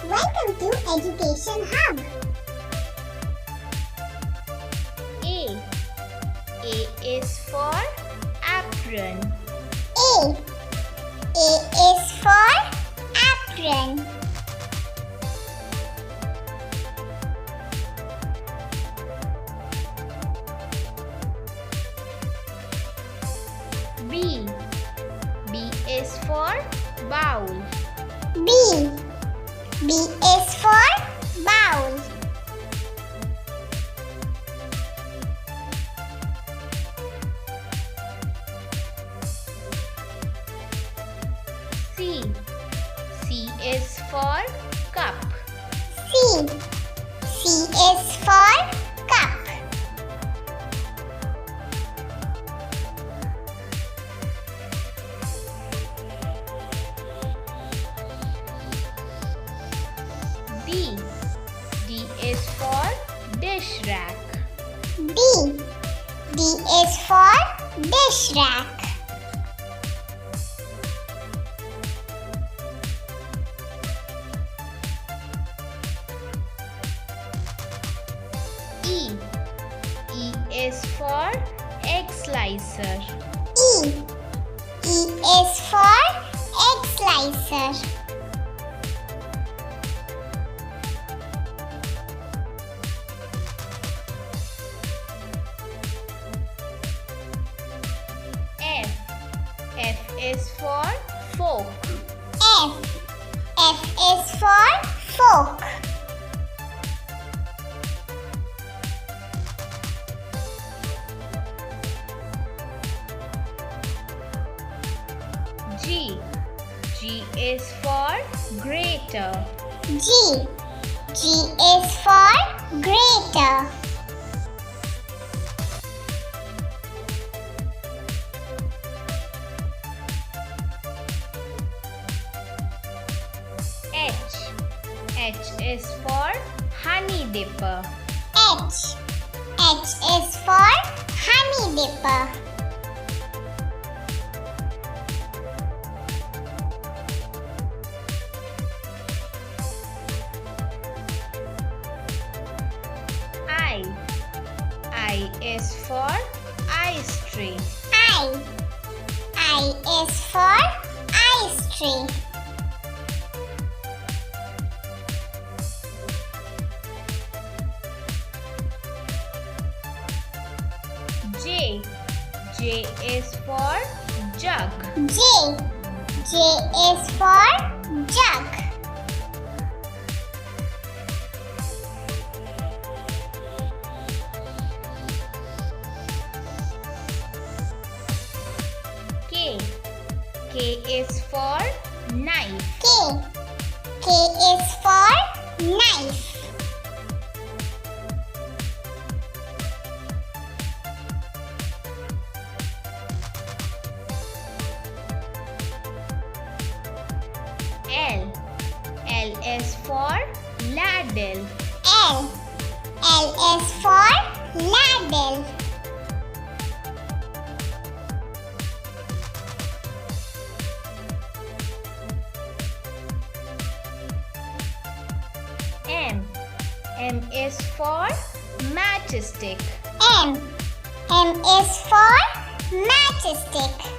Welcome to Education Hub. A. A is for apron. A. A is for apron. B. B is for bowl. B. B is for bowl. C. C is for cup. C. C is for cup. D. D is for dish rack. D. D is for dish rack. E. E is for egg slicer. E. E is for egg slicer. F. F is for fork. F. F is for fork. G. G is for grater. G. G is for grater. H. H is for honey dipper. H. H is for honey dipper. I. I is for ice tree. I. I is for ice tree. J. J is for jug. J. J is for jug. K. K is for knife. K. K is for knife. L. L is for ladle. L. L is for ladle. M. M is for matchstick. M. M is for matchstick.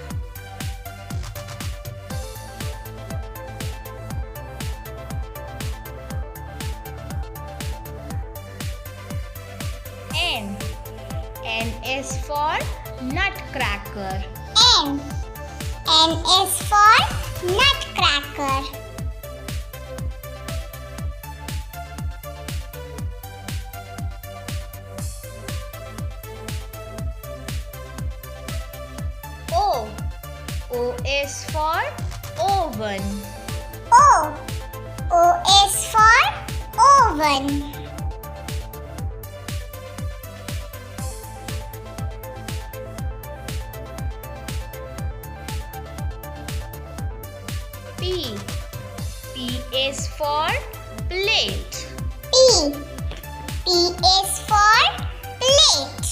N. N is for nutcracker. N. N is for nutcracker. O. O is for oven. O. O is for oven. P. P is for plate. P. P is for plate.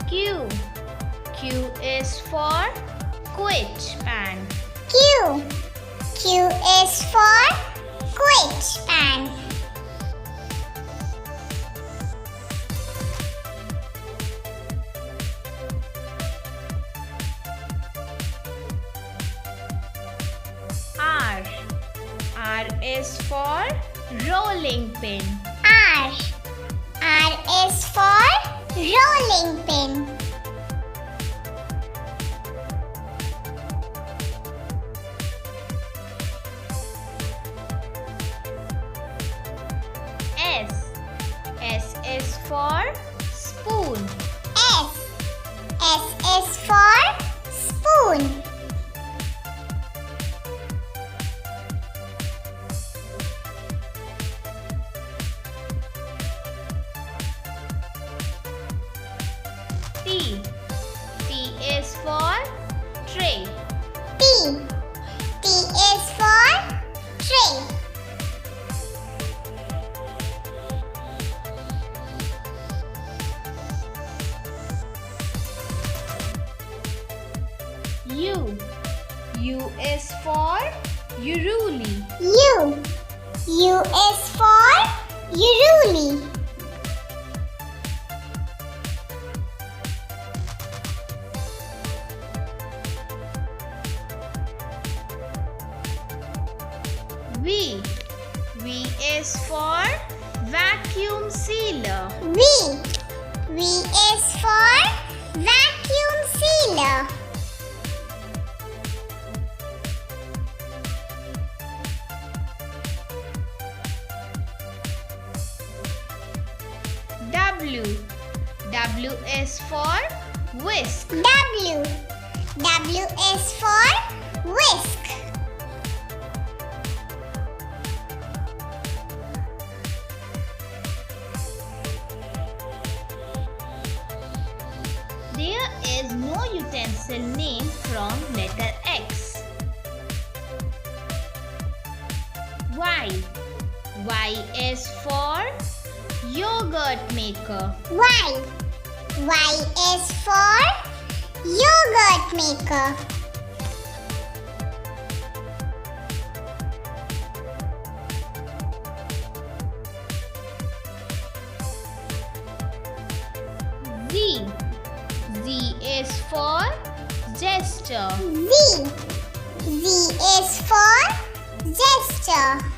Q. Q is for quit pan. Q. Q is for quit pan. R. R is for rolling pin. R. R is for rolling pin. S. S is for spoon. S. S is for spoon. T. T is for tray. T. T is for tray. U. U is for unruly. U. U is for unruly. V. V is for vacuum sealer. V. V is for vacuum sealer. W. W is for whisk. W. W is for whisk. There is no utensil name from letter X. Y. Y is for yogurt maker. Y. Y is for yogurt maker. Z. Z is for gesture. Z. Z is for gesture.